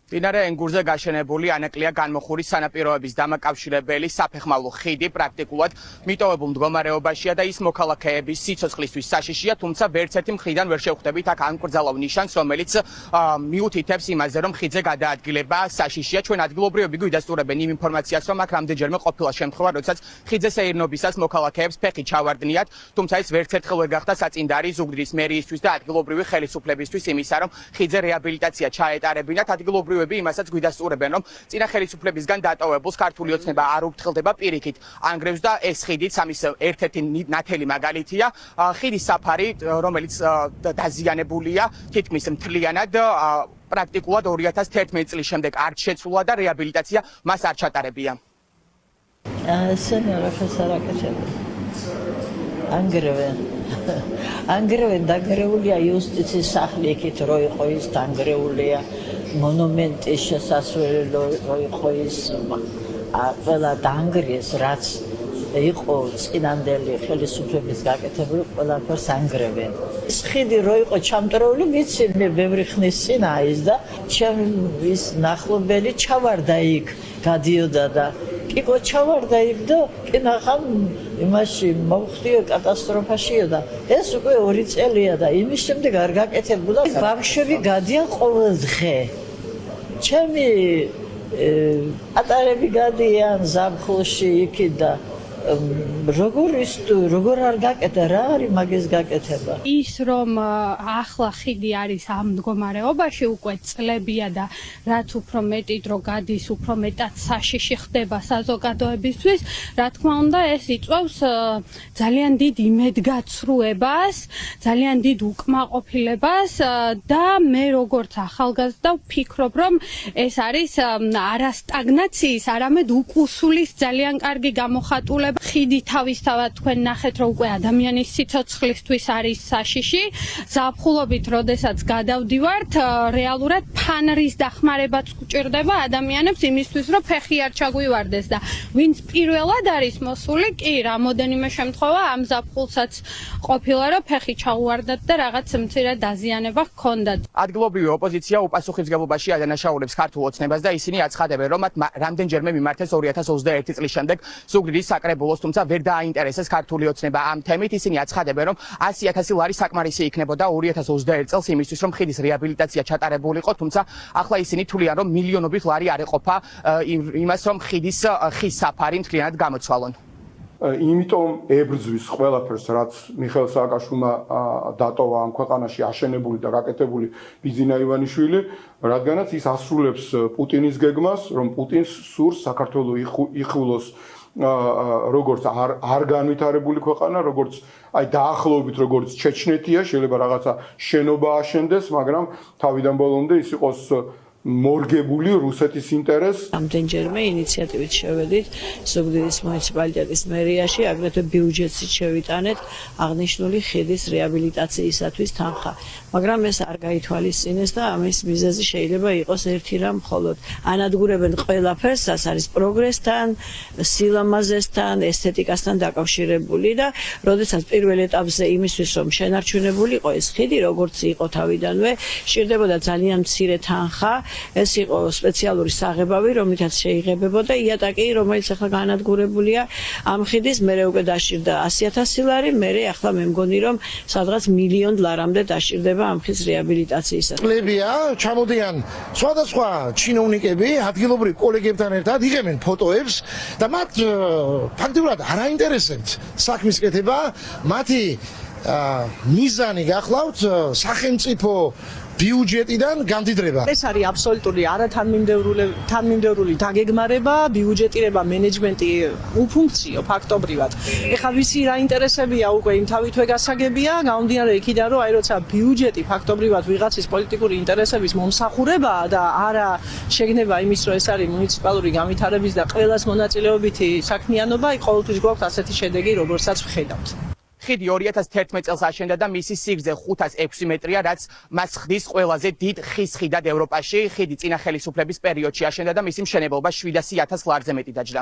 მდინარე ენგურზე გაშენებული ანაკლია განმოხურის სანაპიროების დამაკავშირებელი საფეხმავლო ხიდი პრაქტიკულად მიტოვებულ მდგომარეობაშია და ის მოქალაქეების სიცოცხლისთვის საშიშია, თუმცა ვერც ერთი მხრიდან ვერ შევხვდებით აქ ამკრძალავ ნიშანს, რომელიც მიუთითებს იმაზე, რომ ხიდზე გადაადგილება საშიშია. ჩვენ ადგილობრივები გვიდასტურებენ იმ ინფორმაციას, რომ აქ რამდენჯერმე ყოფილა შემთხვევა, როდესაც ხიდზე სეირნობისას მოქალაქეებს ფეხი ჩავარდნიათ, თუმცა ეს ვერც ერთხელ ვერ გახდა საწინდარი ზუგდიდის მერიისთვის და ადგილობრივი ხელისუფლებისთვის იმისა, რომ ხიდზე რეაბილიტაცია ჩაეტარებინათ. ადგილობრივები იმასაც გვიდასტურებენ, რომ წინა ხელისუფლებისგან დატოვებულს ქართული ოცნება არ უფრთხილდება პირიქით ანგრევს და ეს ხიდიც ამის ერთ-ერთი ნათელი მაგალითია. ხიდის საფარი, რომელიც დაზიანებულია თითქმის მთლიანად, პრაქტიკულად 2011 წლის შემდეგ არ შეცვლა და რეაბილიტაცია მას არ ჩატარებია. ანგრევენ დაგრეულია იუსტიციის სახლი, იქით რო იყო ის დანგრეულია, მონუმენტის შესასვლელი რო იყო ის, ყველა დაანგრიეს, რაც იყო წინანდელი ხელისუფლების გაკეთებული, ყველაფერს ანგრევენ. ეს ხიდი რო იყო ჩამტრეული, ვიცი, მე ბევრი ხნის წინა ის და ჩემი ის ნახლობელი ჩავარდა იქ, გადიოდა და კიკო ჩავარდა იქ და კი ნახავ იმაში მოვხდიო კატასტროფაშიო და ეს უკვე 2 წელია და იმის შემდეგ არ გაკეთებულა. ბავშვები გადიან ყოველ დღე. ჩემი პატარები გადიან ზაფხულში იქით და როგორ არ გაკეთე, რა არის მაგის გაკეთება? ის რომ ახლა ხიდი არის ამ მდგომარეობაში უკვე წლებია და რაც უფრო მეტი დრო გადის, უფრო მეტად საშიში ხდება საზოგადოებისთვის, რა თქმა უნდა, ეს იწვევს ძალიან დიდ იმედგაცრუებას, ძალიან დიდ უკმაყოფილებას და მე როგორც ახალგაზრდა ვფიქრობ, რომ ეს არის არა სტაგნაციის, არამედ უკუსულის ძალიან კარგი გამოხატულება. ხიდი თავისთავად თქვენ ნახეთ, რომ უკვე ადამიანის სიცოცხლისთვის არის საშიში. ზაფხულობით, როდესაც გადავდივართ, რეალურად ფანრის დახმარებაც გვჭირდება ადამიანებს იმისთვის, რომ ფეხი არ ჩაგვივარდეს და ვინც პირველად არის მოსული, კი, რამოდენიმე შემთხვევა ამ ზაფხულსაც ყოფილა, რომ ფეხი ჩაუვარდათ და რაღაც მცირე დაზიანება ჰქონდათ. ადგილობრივი ოპოზიცია უპასუხისმგებლობაში ადანაშაულებს ქართულ ოცნებას და ისინი აცხადებენ, რომ მათ რამდენჯერმე მიმართეს 2021 წლის შემდეგ ზუგდიდის საკრებულოს, თუმცა ვერ დააინტერესეს ქართული ოცნება ამ თემით. ისინი აცხადებენ, რომ 100,000 ლარი საკმარისი იქნებოდა 2021 წელს იმისთვის, რომ ხიდის რეაბილიტაცია ჩატარებულიყო, თუმცა ახლა ისინი თვლიან, რომ მილიონობით ლარი არ ეყოფა იმას, რომ ხიდის ხის საფარი მთლიანად გამოცვალონ. იმიტომ ებრძვის ყველაფერს, რაც მიხეილ სააკაშვილმა დატოვა ამ ქვეყანაში აშენებული და გაკეთებული ბიძინა ივანიშვილი, რადგანაც ის ასრულებს პუტინის გეგმას, რომ პუტინს სურს საქართველო იხილოს როგორც არ განვითარებული ქვეყანა, როგორც დაახლოებით როგორც ჩეჩნეთია, შეიძლება რაღაცა შენობა აშენდეს, მაგრამ თავიდან ბოლომდე ის იყოს მორგებული რუსეთის ინტერესს. Ამდენჯერმე ინიციატივით შევედით ზუგდიდის მუნიციპალიტეტის მერიაში, აგრეთვე ბიუჯეტით შევიტანეთ აღნიშნული ხიდის რეაბილიტაციისათვის თანხა. მაგრამ ეს არ გაითვალისწინეს და ამის მიზეზი შეიძლება იყოს ერთი რამ მხოლოდ. ანადგურებენ ყველაფერს, რაც არის პროგრესთან, სილამაზესთან, ესთეტიკასთან დაკავშირებული და როდესაც პირველ ეტაპზე იმისთვის, რომ შენარჩუნებულიყო ეს ხიდი, როგორც იყო თავიდანვე, სჭირდებოდა ძალიან მცირე თანხა. ეს იყო სპეციალური საღებავი, რომლითაც შეიღებებოდა იატაკი, რომელიც ახლა განადგურებულია ამ ხიდის, მერე უკვე დაშირდა 100,000 ლარი, მერე ახლა მე მგონი, რომ სადღაც $1,000,000 ლარამდე დაშირდება ამ ხის რეაბილიტაციისას. ყლებია, ჩამოდიან სხვადასხვა ჩინოვნიკები, ადგილობრივ კოლეგებთან ერთად იღებენ ფოტოებს და მათ ფაქტიურად არ აინტერესებთ საქმის კეთება, მათი მიზანი გახლავთ სახელმწიფო ბიუჯეტიდან გამდიდრება. ეს არის აბსოლუტური არათანმიმდევრული დაგეგმარება, ბიუჯეტირება, მენეჯმენტი უფუნქციო ფაქტობრივად. ეხლა ვისი რა ინტერესებია უკვე იმ თავითვე გასაგებია, გამომდინარე იქიდან, რომ როცა ბიუჯეტი ფაქტობრივად ვიღაცის პოლიტიკური ინტერესების მომსახურებაა და არა შეგნება იმის, რომ ეს არის მუნიციპალური განვითარების და ყველას მონაწილეობითი საქმიანობა, ყოველთვის გვაქვს ასეთი შედეგი, როგორცაც ვხედავთ. ხიდი 2011 წელს აშენდა და მისი სიგრძე 506 მეტრია, რაც მას ხდის ყველაზე დიდ ხის ხიდად ევროპაში. ხიდი წინა ხელისუფლების პერიოდში აშენდა და მისი მშენებლობა 700,000 ლარზე მეტი დაჯდა.